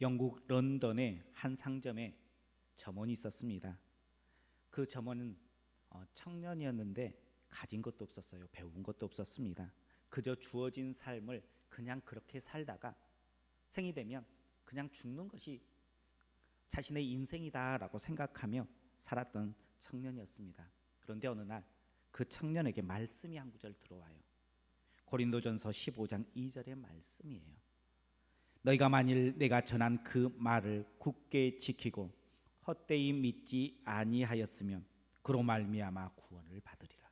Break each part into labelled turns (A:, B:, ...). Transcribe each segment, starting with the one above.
A: 영국 런던의 한 상점에 점원이 있었습니다. 그 점원은 청년이었는데 가진 것도 없었어요. 배운 것도 없었습니다. 그저 주어진 삶을 그냥 그렇게 살다가 생이 되면 그냥 죽는 것이 자신의 인생이다라고 생각하며 살았던 청년이었습니다. 그런데 어느 날 그 청년에게 말씀이 한 구절 들어와요. 고린도전서 15장 2절의 말씀이에요. 너희가 만일 내가 전한 그 말을 굳게 지키고 헛되이 믿지 아니하였으면 그로 말미암아 구원을 받으리라.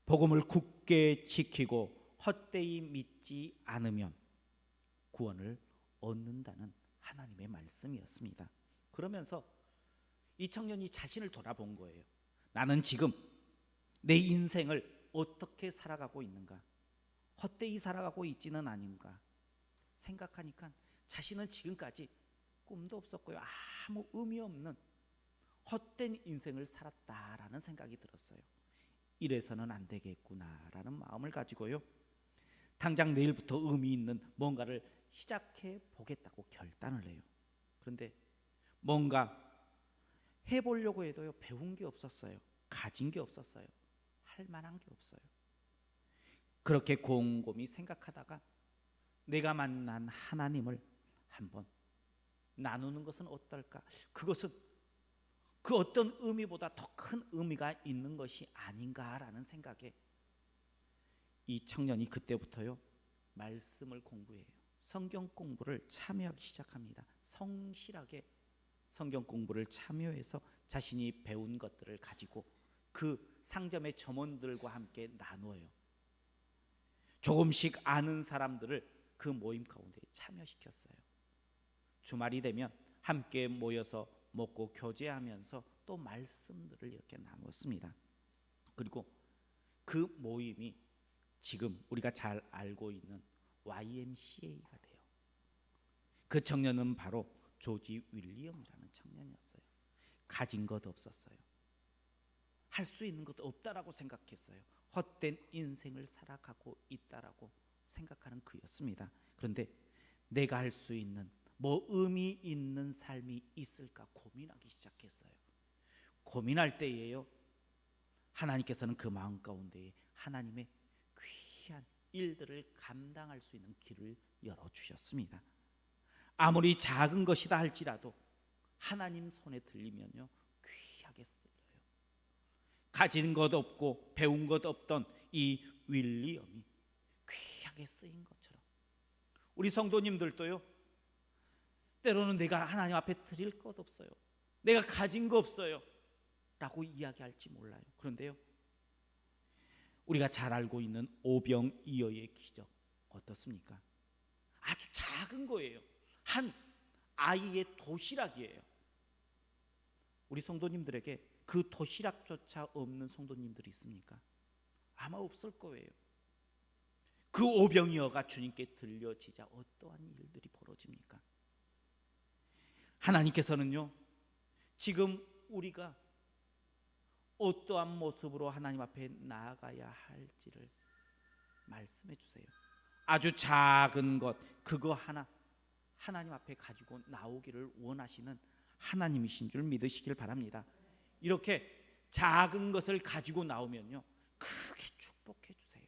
A: 복음을 굳게 지키고 헛되이 믿지 않으면 구원을 얻는다는 하나님의 말씀이었습니다. 그러면서 이 청년이 자신을 돌아본 거예요. 나는 지금 내 인생을 어떻게 살아가고 있는가? 헛되이 살아가고 있지는 아닌가? 생각하니까 자신은 지금까지 꿈도 없었고요, 아무 의미 없는 헛된 인생을 살았다라는 생각이 들었어요. 이래서는 안 되겠구나라는 마음을 가지고요, 당장 내일부터 의미 있는 뭔가를 시작해 보겠다고 결단을 해요. 그런데 뭔가 해보려고 해도요, 배운 게 없었어요. 가진 게 없었어요. 할 만한 게 없어요. 그렇게 곰곰이 생각하다가 내가 만난 하나님을 한번 나누는 것은 어떨까? 그것은 그 어떤 의미보다 더 큰 의미가 있는 것이 아닌가라는 생각에 이 청년이 그때부터요, 말씀을 공부해요. 성경 공부를 참여하기 시작합니다. 성실하게 성경 공부를 참여해서 자신이 배운 것들을 가지고 그 상점의 점원들과 함께 나누어요. 조금씩 아는 사람들을 그 모임 가운데 참여시켰어요. 주말이 되면 함께 모여서 먹고 교제하면서 또 말씀들을 이렇게 나눴습니다. 그리고 그 모임이 지금 우리가 잘 알고 있는 YMCA가 돼요. 그 청년은 바로 조지 윌리엄이라는 청년이었어요. 가진 것 없었어요. 할 수 있는 것도 없다라고 생각했어요. 헛된 인생을 살아가고 있다라고 생각하는 그였습니다. 그런데 내가 할 수 있는 뭐 의미 있는 삶이 있을까 고민하기 시작했어요. 고민할 때에요, 하나님께서는 그 마음 가운데 하나님의 귀한 일들을 감당할 수 있는 길을 열어주셨습니다. 아무리 작은 것이다 할지라도 하나님 손에 들리면요, 귀하게 쓰여요. 가진 것 없고 배운 것 없던 이 윌리엄이 귀하게 쓰인 것처럼 우리 성도님들도요, 때로는 내가 하나님 앞에 드릴 것 없어요, 내가 가진 거 없어요 라고 이야기할지 몰라요. 그런데요, 우리가 잘 알고 있는 오병이어의 기적 어떻습니까? 아주 작은 거예요. 한 아이의 도시락이에요. 우리 성도님들에게 그 도시락조차 없는 성도님들이 있습니까? 아마 없을 거예요. 그 오병이어가 주님께 들려지자 어떠한 일들이 벌어집니까? 하나님께서는요, 지금 우리가 어떠한 모습으로 하나님 앞에 나아가야 할지를 말씀해 주세요. 아주 작은 것 그거 하나 하나님 앞에 가지고 나오기를 원하시는 하나님이신 줄 믿으시길 바랍니다. 이렇게 작은 것을 가지고 나오면요, 크게 축복해 주세요.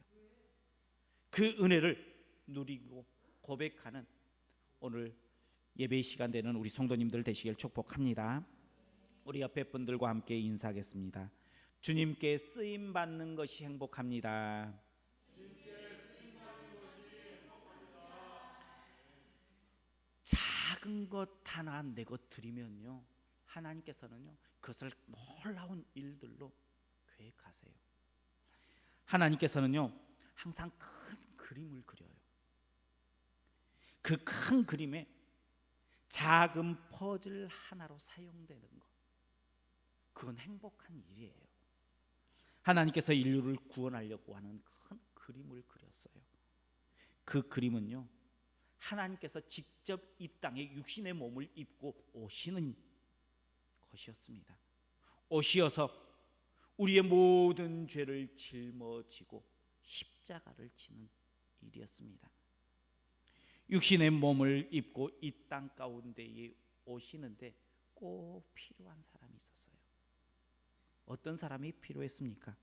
A: 그 은혜를 누리고 고백하는 오늘 예배 시간 되는 우리 성도님들 되시길 축복합니다. 우리 옆에 분들과 함께 인사하겠습니다. 주님께 쓰임 받는 것이 행복합니다. 작은 것 하나 내고 드리면요, 하나님께서는요, 그것을 놀라운 일들로 계획하세요. 하나님께서는요, 항상 큰 그림을 그려요. 그 큰 그림에 작은 퍼즐 하나로 사용되는 것, 그건 행복한 일이에요. 하나님께서 인류를 구원하려고 하는 큰 그림을 그렸어요. 그 그림은요, 하나님께서 직접 이 땅에 육신의 몸을 입고 오시는 것이었습니다. 오시어서 우리의 모든 죄를 짊어지고 십자가를 지는 일이었습니다. 육신의 몸을 입고 이 땅 가운데에 오시는데 꼭 필요한 사람이 있었어요. 어떤 사람이 필요했습니까?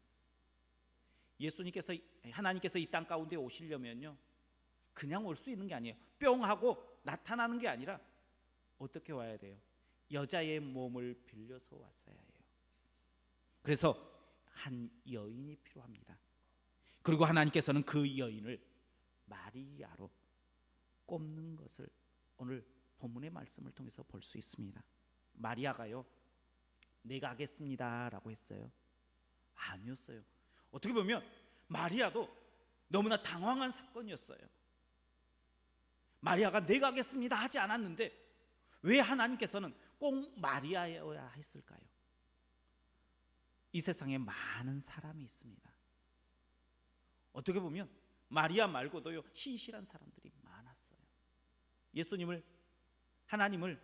A: 하나님께서 이 땅 가운데 오시려면요, 그냥 올 수 있는 게 아니에요. 뿅 하고 나타나는 게 아니라 어떻게 와야 돼요? 여자의 몸을 빌려서 왔어야 해요. 그래서 한 여인이 필요합니다. 그리고 하나님께서는 그 여인을 마리아로 꼽는 것을 오늘 본문의 말씀을 통해서 볼 수 있습니다. 마리아가요, 내가 하겠습니다 라고 했어요? 아니었어요. 어떻게 보면 마리아도 너무나 당황한 사건이었어요. 마리아가 내가 하겠습니다 하지 않았는데 왜 하나님께서는 꼭 마리아여야 했을까요? 이 세상에 많은 사람이 있습니다. 어떻게 보면 마리아 말고도요, 신실한 사람들이 많았어요. 예수님을, 하나님을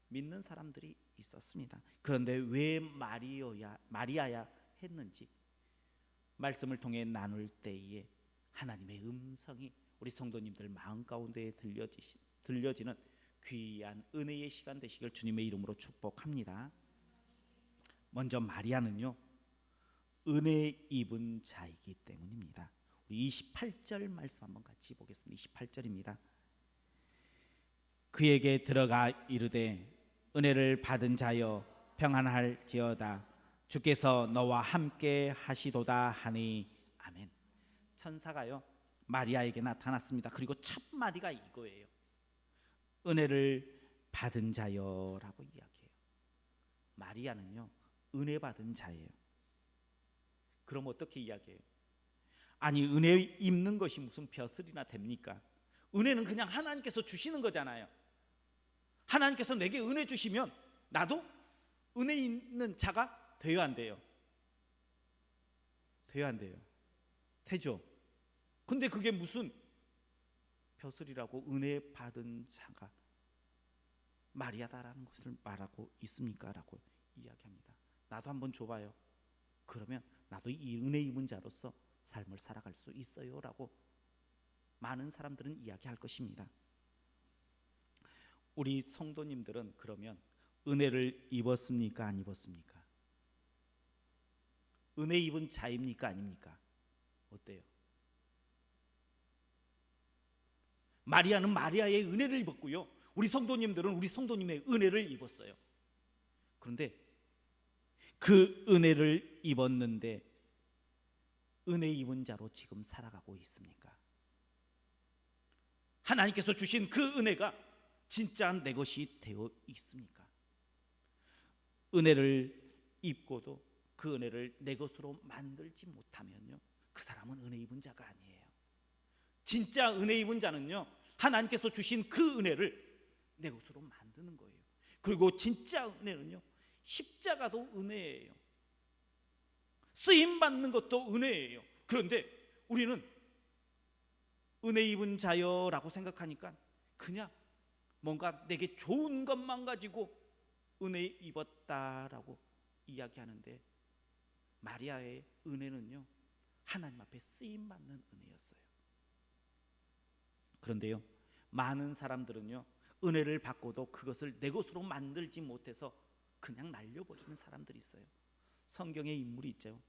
A: 믿는 사람들이 있었습니다. 그런데 왜 마리아야 했는지 말씀을 통해 나눌 때에 하나님의 음성이 우리 성도님들 마음 가운데 들려지는 귀한 은혜의 시간 되시길 주님의 이름으로 축복합니다. 먼저 마리아는요, 은혜 입은 자이기 때문입니다. 우리 28절 말씀 한번 같이 보겠습니다. 28절입니다. 그에게 들어가 이르되 은혜를 받은 자여 평안할지어다 주께서 너와 함께 하시도다 하니 아멘. 천사가요 마리아에게 나타났습니다. 그리고 첫 마디가 이거예요. 은혜를 받은 자여라고 이야기해요. 마리아는요 은혜 받은 자예요. 그럼 어떻게 이야기해요? 아니, 은혜 입는 것이 무슨 벼슬이나 됩니까? 은혜는 그냥 하나님께서 주시는 거잖아요. 하나님께서 내게 은혜 주시면 나도 은혜 있는 자가 돼야 안 돼요? 돼야 안 돼요? 되죠. 근데 그게 무슨 벼슬이라고 은혜 받은 자가 마리아다라는 것을 말하고 있습니까? 라고 이야기합니다. 나도 한번 줘봐요. 그러면 나도 이 은혜 입은 자로서 삶을 살아갈 수 있어요 라고 많은 사람들은 이야기할 것입니다. 우리 성도님들은 그러면 은혜를 입었습니까? 안 입었습니까? 은혜 입은 자입니까? 아닙니까? 어때요? 마리아는 마리아의 은혜를 입었고요, 우리 성도님들은 우리 성도님의 은혜를 입었어요. 그런데 그 은혜를 입었는데 은혜 입은 자로 지금 살아가고 있습니까? 하나님께서 주신 그 은혜가 진짜 내 것이 되어 있습니까? 은혜를 입고도 그 은혜를 내 것으로 만들지 못하면요, 그 사람은 은혜 입은 자가 아니에요. 진짜 은혜 입은 자는요, 하나님께서 주신 그 은혜를 내 것으로 만드는 거예요. 그리고 진짜 은혜는요, 십자가도 은혜예요. 쓰임 받는 것도 은혜예요. 그런데 우리는 은혜 입은 자여라고 생각하니까 그냥 뭔가 내게 좋은 것만 가지고 은혜 입었다라고 이야기하는데, 마리아의 은혜는요 하나님 앞에 쓰임 받는 은혜였어요. 그런데요, 많은 사람들은요 은혜를 받고도 그것을 내 것으로 만들지 못해서 그냥 날려버리는 사람들이 있어요. 성경에 인물이 있죠.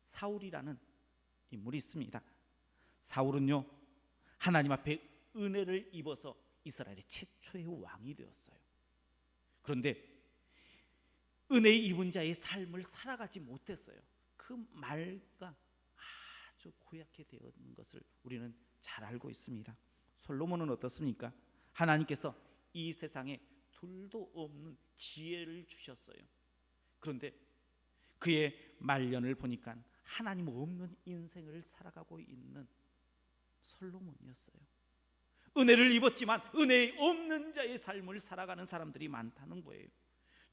A: 사울이라는 인물이 있습니다. 사울은요 하나님 앞에 은혜를 입어서 이스라엘의 최초의 왕이 되었어요. 그런데 은혜 입은 자의 삶을 살아가지 못했어요. 그 말과 아주 고약해 되는 것을 우리는 잘 알고 있습니다. 솔로몬은 어떻습니까? 하나님께서 이 세상에 둘도 없는 지혜를 주셨어요. 그런데 그의 말년을 보니까 하나님 없는 인생을 살아가고 있는 솔로몬이었어요. 은혜를 입었지만 은혜 없는 자의 삶을 살아가는 사람들이 많다는 거예요.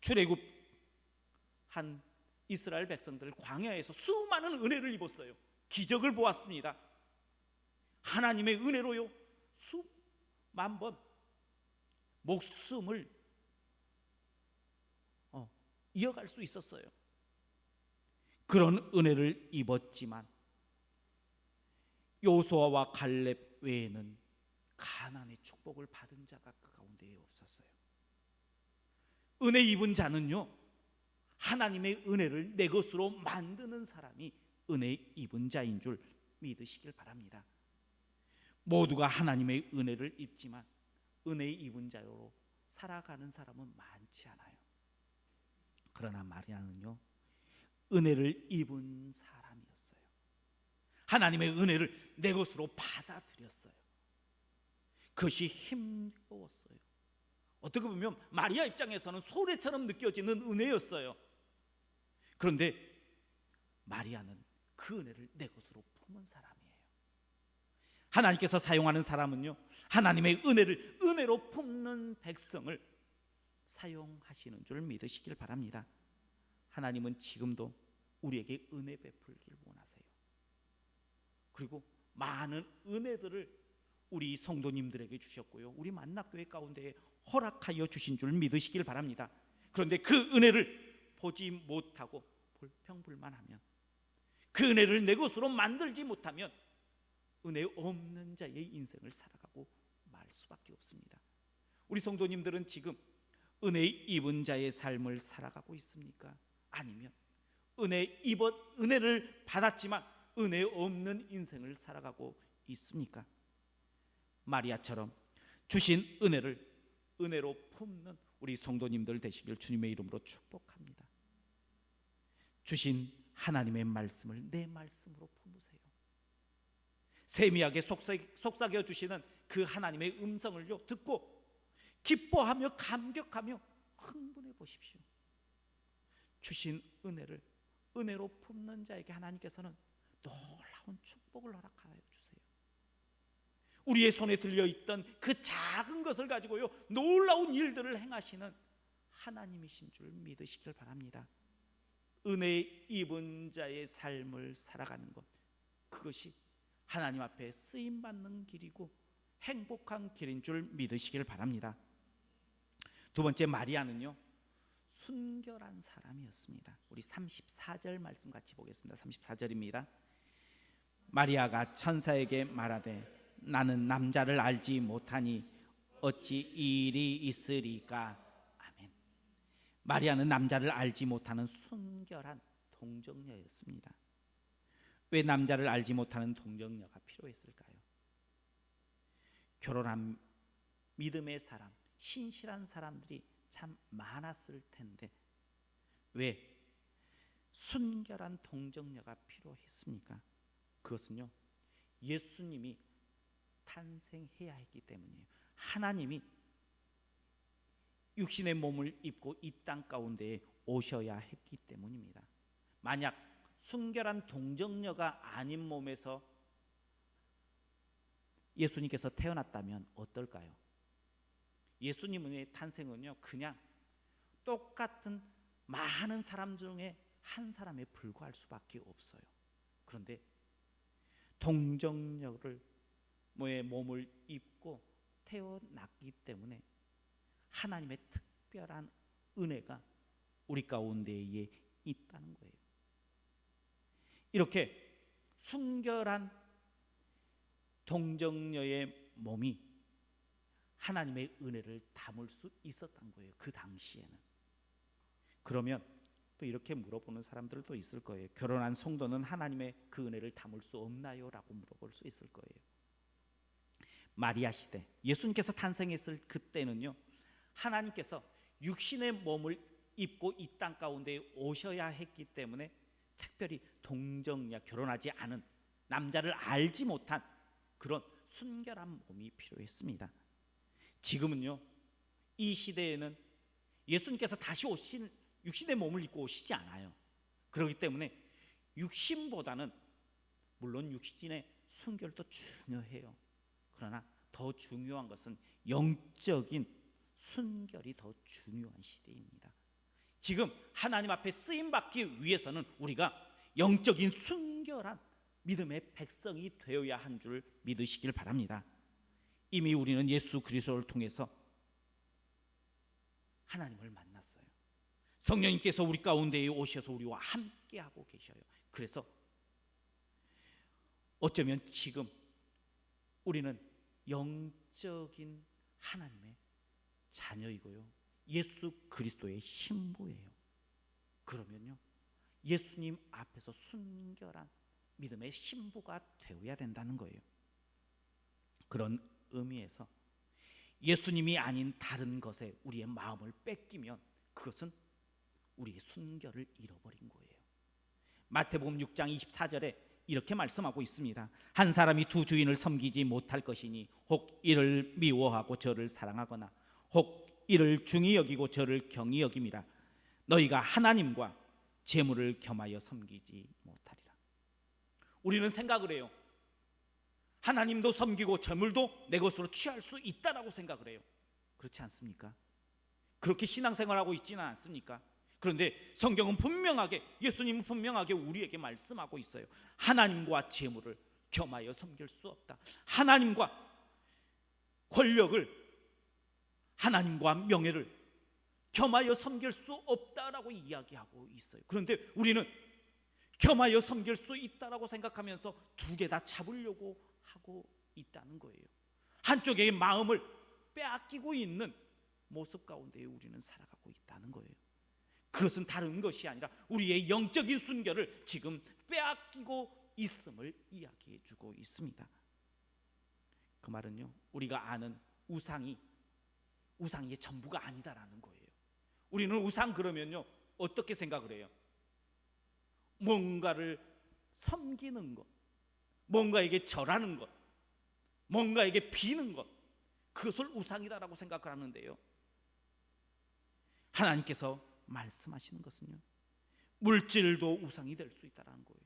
A: 출애굽한 이스라엘 백성들 광야에서 수많은 은혜를 입었어요. 기적을 보았습니다. 하나님의 은혜로요 수만 번 목숨을 이어갈 수 있었어요. 그런 은혜를 입었지만 요수아와 갈렙 외에는 가난의 축복을 받은 자가 그 가운데에 없었어요. 은혜 입은 자는요, 하나님의 은혜를 내 것으로 만드는 사람이 은혜 입은 자인 줄 믿으시길 바랍니다. 모두가 하나님의 은혜를 입지만 은혜 입은 자로 살아가는 사람은 많지 않아요. 그러나 마리아는요, 은혜를 입은 사람이었어요. 하나님의 은혜를 내 것으로 받아들였어요. 그것이 힘겨웠어요. 어떻게 보면 마리아 입장에서는 소래처럼 느껴지는 은혜였어요. 그런데 마리아는 그 은혜를 내 것으로 품은 사람이에요. 하나님께서 사용하는 사람은요, 하나님의 은혜를 은혜로 품는 백성을 사용하시는 줄 믿으시길 바랍니다. 하나님은 지금도 우리에게 은혜 베풀길 원하세요. 그리고 많은 은혜들을 우리 성도님들에게 주셨고요, 우리 만락교회 가운데 허락하여 주신 줄 믿으시길 바랍니다. 그런데 그 은혜를 보지 못하고 불평불만하면, 그 은혜를 내 것으로 만들지 못하면 은혜 없는 자의 인생을 살아가고 말 수밖에 없습니다. 우리 성도님들은 지금 은혜 입은 자의 삶을 살아가고 있습니까? 아니면 은혜를 받았지만 은혜 없는 인생을 살아가고 있습니까? 마리아처럼 주신 은혜를 은혜로 품는 우리 성도님들 되시길 주님의 이름으로 축복합니다. 주신 하나님의 말씀을 내 말씀으로 품으세요. 세미하게 속삭여 주시는 그 하나님의 음성을요, 듣고 기뻐하며 감격하며 흥분해 보십시오. 주신 은혜를 은혜로 품는 자에게 하나님께서는 놀라운 축복을 허락하여 주세요. 우리의 손에 들려있던 그 작은 것을 가지고요, 놀라운 일들을 행하시는 하나님이신 줄 믿으시길 바랍니다. 은혜 입은 자의 삶을 살아가는 것, 그것이 하나님 앞에 쓰임받는 길이고 행복한 길인 줄 믿으시길 바랍니다. 두 번째, 마리아는요, 순결한 사람이었습니다. 우리 34절 말씀 같이 보겠습니다. 34절입니다. 마리아가 천사에게 말하되 나는 남자를 알지 못하니 어찌 이 일이 있으리까. 아멘. 마리아는 남자를 알지 못하는 순결한 동정녀였습니다. 왜 남자를 알지 못하는 동정녀가 필요했을까요? 결혼한 믿음의 사람, 신실한 사람들이 참 많았을 텐데 왜 순결한 동정녀가 필요했습니까? 그것은요, 예수님이 탄생해야 했기 때문이에요. 하나님이 육신의 몸을 입고 이 땅 가운데에 오셔야 했기 때문입니다. 만약 순결한 동정녀가 아닌 몸에서 예수님께서 태어났다면 어떨까요? 예수님의 탄생은요, 그냥 똑같은 많은 사람 중에 한 사람에 불과할 수밖에 없어요. 그런데 동정녀를 몸을 입고 태어났기 때문에 하나님의 특별한 은혜가 우리 가운데에 있다는 거예요. 이렇게 순결한 동정녀의 몸이 하나님의 은혜를 담을 수 있었던 거예요, 그 당시에는. 그러면 또 이렇게 물어보는 사람들도 있을 거예요. 결혼한 성도는 하나님의 그 은혜를 담을 수 없나요? 라고 물어볼 수 있을 거예요. 마리아 시대, 예수님께서 탄생했을 그때는요, 하나님께서 육신의 몸을 입고 이 땅 가운데 오셔야 했기 때문에 특별히 동정녀, 결혼하지 않은 남자를 알지 못한 그런 순결한 몸이 필요했습니다. 지금은요, 이 시대에는 예수님께서 다시 오신 육신의 몸을 입고 오시지 않아요. 그렇기 때문에 육신보다는, 물론 육신의 순결도 중요해요. 그러나 더 중요한 것은 영적인 순결이 더 중요한 시대입니다. 지금 하나님 앞에 쓰임받기 위해서는 우리가 영적인 순결한 믿음의 백성이 되어야 한 줄 믿으시길 바랍니다. 이미 우리는 예수 그리스도를 통해서 하나님을 만났어요. 성령님께서 우리 가운데에 오셔서 우리와 함께하고 계셔요. 그래서 어쩌면 지금 우리는 영적인 하나님의 자녀이고요, 예수 그리스도의 신부예요. 그러면요, 예수님 앞에서 순결한 믿음의 신부가 되어야 된다는 거예요. 그런 의미에서 예수님이 아닌 다른 것에 우리의 마음을 뺏기면 그것은 우리의 순결을 잃어버린 거예요. 마태복음 6장 24절에 이렇게 말씀하고 있습니다. 한 사람이 두 주인을 섬기지 못할 것이니 혹 이를 미워하고 저를 사랑하거나 혹 이를 중히 여기고 저를 경히 여김이라. 너희가 하나님과 재물을 겸하여 섬기지 못하리라. 우리는 생각을 해요. 하나님도 섬기고 재물도 내 것으로 취할 수 있다라고 생각을 해요. 그렇지 않습니까? 그렇게 신앙생활하고 있지는 않습니까? 그런데 성경은 분명하게, 예수님은 분명하게 우리에게 말씀하고 있어요. 하나님과 재물을 겸하여 섬길 수 없다. 하나님과 권력을, 하나님과 명예를 겸하여 섬길 수 없다라고 이야기하고 있어요. 그런데 우리는 겸하여 섬길 수 있다라고 생각하면서 두 개 다 잡으려고 하고 있다는 거예요. 한쪽의 마음을 빼앗기고 있는 모습 가운데 우리는 살아가고 있다는 거예요. 그것은 다른 것이 아니라 우리의 영적인 순결을 지금 빼앗기고 있음을 이야기해 주고 있습니다. 그 말은요, 우리가 아는 우상이 전부가 아니다라는 거예요. 우리는 우상 그러면요, 어떻게 생각을 해요? 뭔가를 섬기는 것, 뭔가에게 절하는 것, 뭔가에게 비는 것, 그것을 우상이다라고 생각을 하는데요, 하나님께서 말씀하시는 것은요, 물질도 우상이 될 수 있다는 거예요.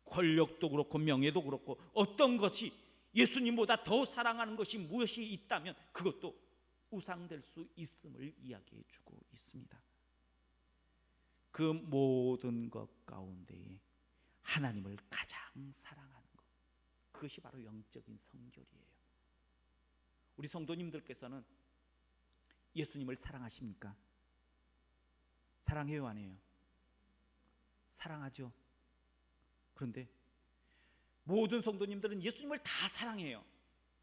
A: 권력도 그렇고 명예도 그렇고 어떤 것이 예수님보다 더 사랑하는 것이 무엇이 있다면 그것도 우상될 수 있음을 이야기해 주고 있습니다. 그 모든 것 가운데에 하나님을 가장 사랑하는 것, 그것이 바로 영적인 성결이에요. 우리 성도님들께서는 예수님을 사랑하십니까? 사랑해요, 안 해요? 사랑하죠. 그런데 모든 성도님들은 예수님을 다 사랑해요.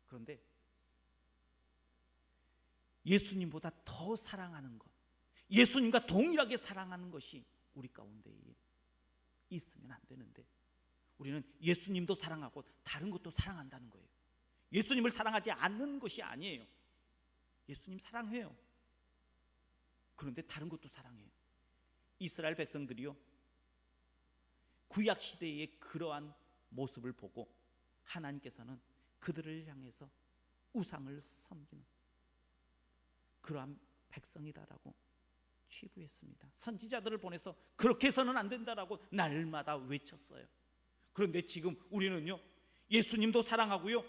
A: 그런데 예수님보다 더 사랑하는 것, 예수님과 동일하게 사랑하는 것이 우리 가운데 있으면 안 되는데, 우리는 예수님도 사랑하고 다른 것도 사랑한다는 거예요. 예수님을 사랑하지 않는 것이 아니에요. 예수님 사랑해요. 그런데 다른 것도 사랑해요. 이스라엘 백성들이요, 구약 시대의 그러한 모습을 보고 하나님께서는 그들을 향해서 우상을 섬기는 그러한 백성이다라고 취부했습니다. 선지자들을 보내서 그렇게 해서는 안 된다라고 날마다 외쳤어요. 그런데 지금 우리는요, 예수님도 사랑하고요,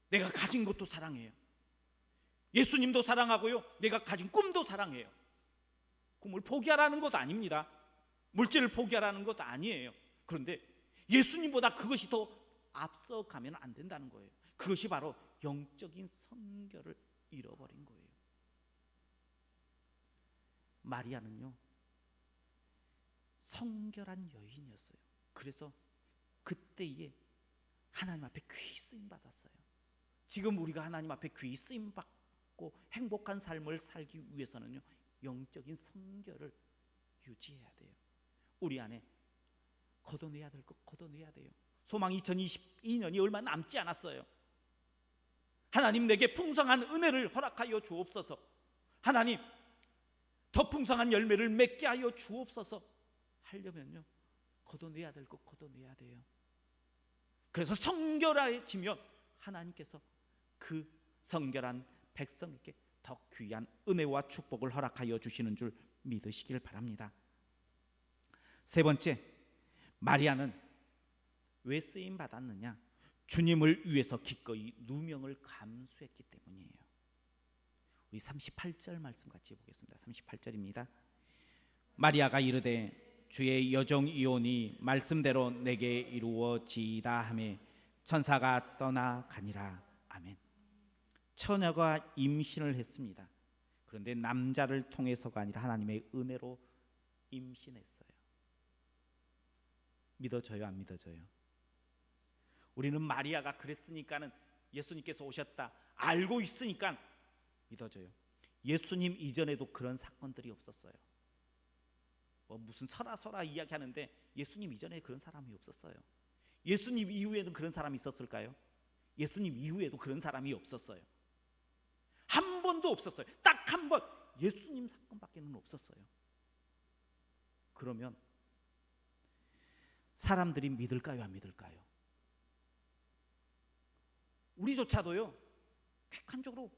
A: 내가 가진 것도 사랑해요. 예수님도 사랑하고요, 내가 가진 꿈도 사랑해요. 꿈을 포기하라는 것도 아닙니다. 물질을 포기하라는 것도 아니에요. 그런데 예수님보다 그것이 더 앞서가면 안 된다는 거예요. 그것이 바로 영적인 성결을 잃어버린 거예요. 마리아는요, 성결한 여인이었어요. 그래서 그때에 하나님 앞에 귀히 쓰임 받았어요. 지금 우리가 하나님 앞에 귀히 쓰임 받고 행복한 삶을 살기 위해서는요, 영적인 성결을 유지해야 돼요. 우리 안에 걷어내야 될 것 걷어내야 돼요. 소망 2022년이 얼마 남지 않았어요. 하나님, 내게 풍성한 은혜를 허락하여 주옵소서. 하나님, 더 풍성한 열매를 맺게 하여 주옵소서 하려면요, 걷어내야 될 것 걷어내야 돼요. 그래서 성결해지면 하나님께서 그 성결한 백성에게 더 귀한 은혜와 축복을 허락하여 주시는 줄 믿으시길 바랍니다. 세 번째, 마리아는 왜 쓰임 받았느냐? 주님을 위해서 기꺼이 누명을 감수했기 때문이에요. 우리 38절 말씀 같이 보겠습니다. 38절입니다. 마리아가 이르되 주의 여종이오니 말씀대로 내게 이루어지이다 하매 천사가 떠나가니라. 아멘. 처녀가 임신을 했습니다. 그런데 남자를 통해서가 아니라 하나님의 은혜로 임신했어요. 믿어져요, 안 믿어져요? 우리는 마리아가 그랬으니까는 예수님께서 오셨다 알고 있으니까 믿어져요. 예수님 이전에도 그런 사건들이 없었어요. 뭐 무슨 설아 이야기하는데 예수님 이전에 그런 사람이 없었어요. 예수님 이후에는 그런 사람이 있었을까요? 예수님 이후에도 그런 사람이 없었어요. 한 번도 없었어요. 딱 한 번 예수님 사건밖에는 없었어요. 그러면 사람들이 믿을까요, 안 믿을까요? 우리조차도요, 객관적으로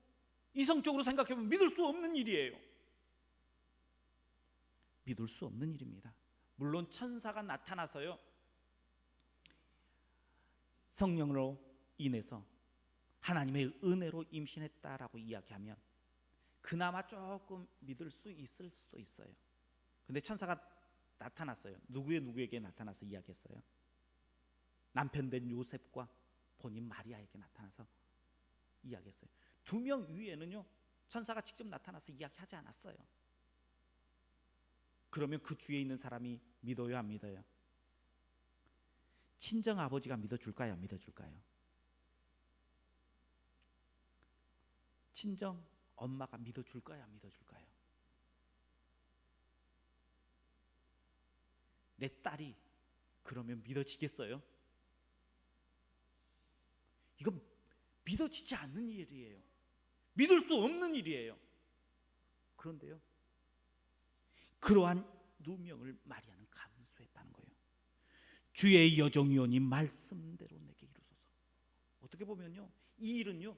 A: 이성적으로 생각해보면 믿을 수 없는 일이에요. 믿을 수 없는 일입니다. 물론 천사가 나타나서요, 성령으로 인해서 하나님의 은혜로 임신했다라고 이야기하면 그나마 조금 믿을 수 있을 수도 있어요. 근데 천사가 나타났어요. 누구에게 나타나서 이야기했어요? 남편 된 요셉과 본인 마리아에게 나타나서 이야기했어요. 2명 위에는요, 천사가 직접 나타나서 이야기하지 않았어요. 그러면 그 뒤에 있는 사람이 믿어요, 안 믿어요? 친정 아버지가 믿어줄까요, 안 믿어줄까요? 친정 엄마가 믿어줄까요, 안 믿어줄까요? 내 딸이 그러면 믿어지겠어요? 이건 믿어지지 않는 일이에요. 믿을 수 없는 일이에요. 그런데요, 그러한 누명을 마리아는 감수했다는 거예요. 주의 여종이오니 말씀대로 내게 이루소서. 어떻게 보면요, 이 일은요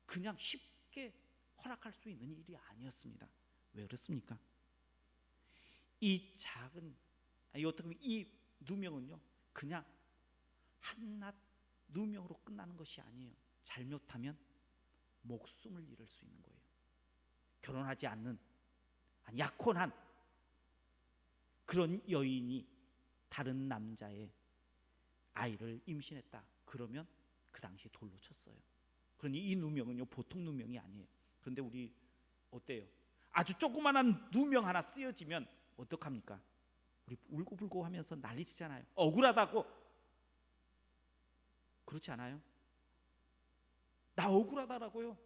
A: 그냥 쉽게 허락할 수 있는 일이 아니었습니다. 왜 그렇습니까? 이 작은, 어떻게 보면 이 누명은요 그냥 한낱 누명으로 끝나는 것이 아니에요. 잘못하면 목숨을 잃을 수 있는 거예요. 결혼하지 않는 약혼한 그런 여인이 다른 남자의 아이를 임신했다. 그러면 그 당시에 돌로 쳤어요. 그러니 이 누명은요 보통 누명이 아니에요. 그런데 우리 어때요? 아주 조그만한 누명 하나 쓰여지면 어떡합니까? 우리 울고불고 하면서 난리치잖아요. 억울하다고. 그렇지 않아요? 나 억울하다라고요.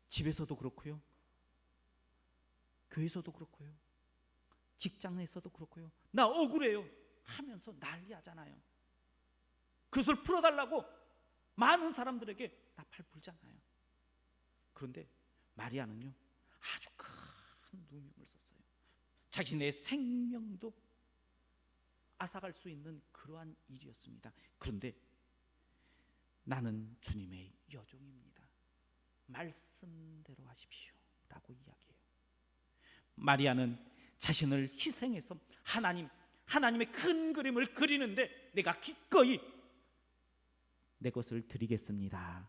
A: 집에서도 그렇고요, 교회에서도 그렇고요, 직장에서도 그렇고요. 나 억울해요 하면서 난리하잖아요. 그것을 풀어달라고 많은 사람들에게 나팔 불잖아요. 그런데 마리아는요 아주 큰 누명을 썼어요. 자신의 생명도 앗아갈 수 있는 그러한 일이었습니다. 그런데 나는 주님의 여종입니다. 말씀대로 하십시오 라고 이야기해요. 마리아는 자신을 희생해서 하나님의 큰 그림을 그리는데 내가 기꺼이 내 것을 드리겠습니다,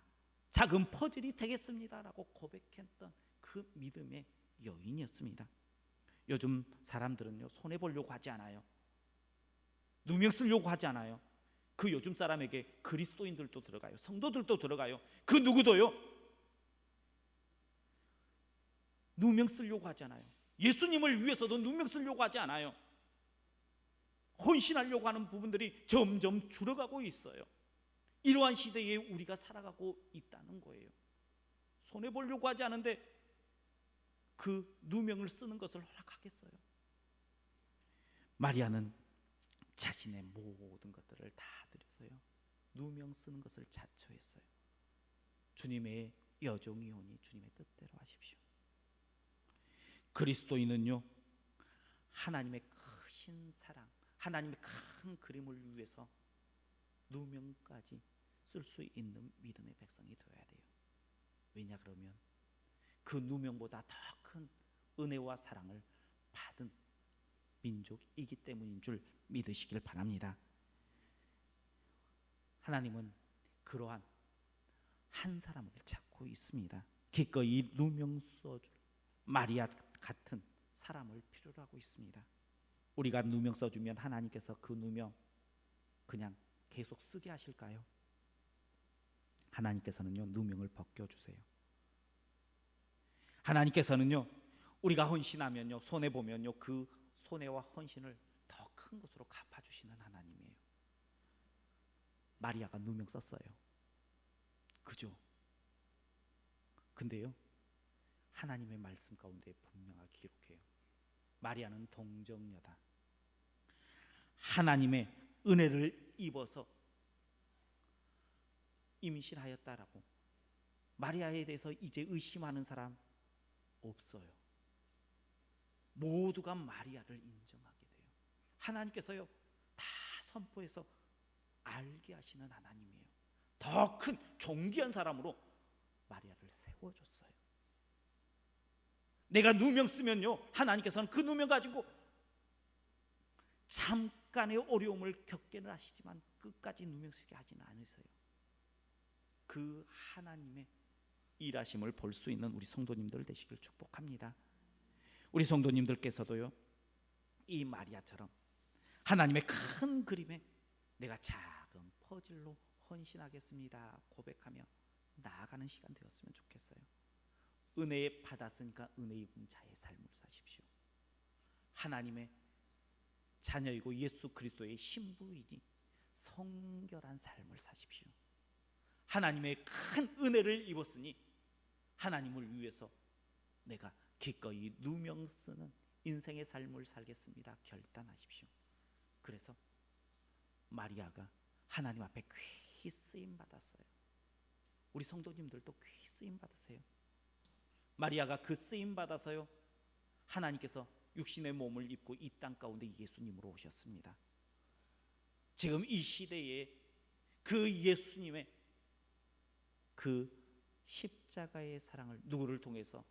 A: 작은 퍼즐이 되겠습니다 라고 고백했던 그 믿음의 여인이었습니다. 요즘 사람들은요 손해보려고 하지 않아요. 누명 쓰려고 하지 않아요. 그 요즘 사람에게 그리스도인들도 들어가요, 성도들도 들어가요. 그 누구도요 누명 쓰려고 하지 않아요. 예수님을 위해서도 누명 쓰려고 하지 않아요. 헌신하려고 하는 부분들이 점점 줄어가고 있어요. 이러한 시대에 우리가 살아가고 있다는 거예요. 손해보려고 하지 않은데 그 누명을 쓰는 것을 허락하겠어요? 마리아는 자신의 모든 것들을 다 드려서요 누명 쓰는 것을 자처했어요. 주님의 여종이오니 주님의 뜻대로 하십시오. 그리스도인은요 하나님의 크신 사랑, 하나님의 큰 그림을 위해서 누명까지 쓸 수 있는 믿음의 백성이 되어야 돼요. 왜냐 그러면 그 누명보다 더 큰 은혜와 사랑을 받은 민족이기 때문인 줄 믿으시길 바랍니다. 하나님은 그러한 한 사람을 찾고 있습니다. 기꺼이 누명 써줄 마리아 같은 사람을 필요로 하고 있습니다. 우리가 누명 써주면 하나님께서 그 누명 그냥 계속 쓰게 하실까요? 하나님께서는요 누명을 벗겨주세요. 하나님께서는요 우리가 헌신하면요 손해보면요 그 손해와 헌신을 더 큰 것으로 갚아주시는 하나님이에요. 마리아가 누명 썼어요. 그죠? 근데요, 하나님의 말씀 가운데 분명하게 기록해요. 마리아는 동정녀다. 하나님의 은혜를 입어서 임신하였다라고 마리아에 대해서 이제 의심하는 사람 없어요. 모두가 마리아를 인정하게 돼요. 하나님께서요 다 선포해서 알게 하시는 하나님이에요. 더 큰 존귀한 사람으로 마리아를 세워줬어요. 내가 누명 쓰면요, 하나님께서는 그 누명 가지고 잠깐의 어려움을 겪게는 하시지만 끝까지 누명 쓰게 하지는 않으세요. 그 하나님의 일하심을 볼 수 있는 우리 성도님들 되시길 축복합니다. 우리 성도님들께서도요, 이 마리아처럼 하나님의 큰 그림에 내가 작은 퍼즐로 헌신하겠습니다 고백하며 나아가는 시간 되었으면 좋겠어요. 은혜 받았으니까 은혜 입은 자의 삶을 사십시오. 하나님의 자녀이고 예수 그리스도의 신부이지 성결한 삶을 사십시오. 하나님의 큰 은혜를 입었으니 하나님을 위해서 내가 기꺼이 누명 쓰는 인생의 삶을 살겠습니다 결단하십시오. 그래서 마리아가 하나님 앞에 귀히 쓰임 받았어요. 우리 성도님들도 귀히 쓰임 받으세요. 마리아가 그 쓰임 받아서요, 하나님께서 육신의 몸을 입고 이 땅 가운데 예수님으로 오셨습니다. 지금 이 시대에 그 예수님의 그 십자가의 사랑을 누구를 통해서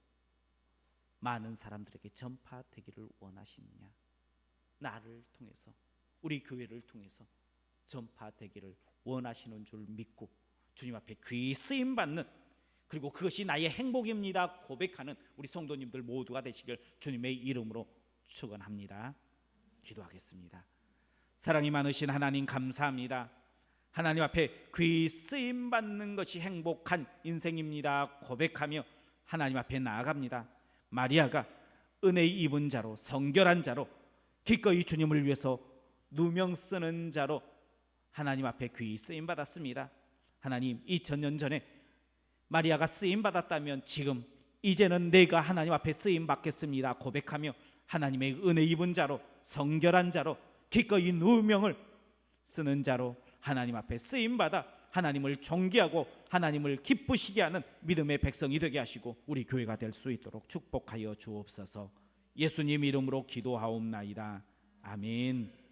A: 많은 사람들에게 전파되기를 원하시느냐? 나를 통해서, 우리 교회를 통해서 전파되기를 원하시는 줄 믿고 주님 앞에 귀히 쓰임 받는, 그리고 그것이 나의 행복입니다 고백하는 우리 성도님들 모두가 되시길 주님의 이름으로 축원합니다. 기도하겠습니다. 사랑이 많으신 하나님 감사합니다. 하나님 앞에 귀히 쓰임 받는 것이 행복한 인생입니다 고백하며 하나님 앞에 나아갑니다. 마리아가 은혜 입은 자로, 성결한 자로, 기꺼이 주님을 위해서 누명 쓰는 자로 하나님 앞에 귀히 쓰임 받았습니다. 하나님, 2000년 전에 마리아가 쓰임 받았다면 지금 이제는 내가 하나님 앞에 쓰임 받겠습니다 고백하며 하나님의 은혜 입은 자로, 성결한 자로, 기꺼이 누명을 쓰는 자로 하나님 앞에 쓰임 받아 하나님을 존귀하고 하나님을 기쁘시게 하는 믿음의 백성이 되게 하시고 우리 교회가 될 수 있도록 축복하여 주옵소서. 예수님 이름으로 기도하옵나이다. 아멘.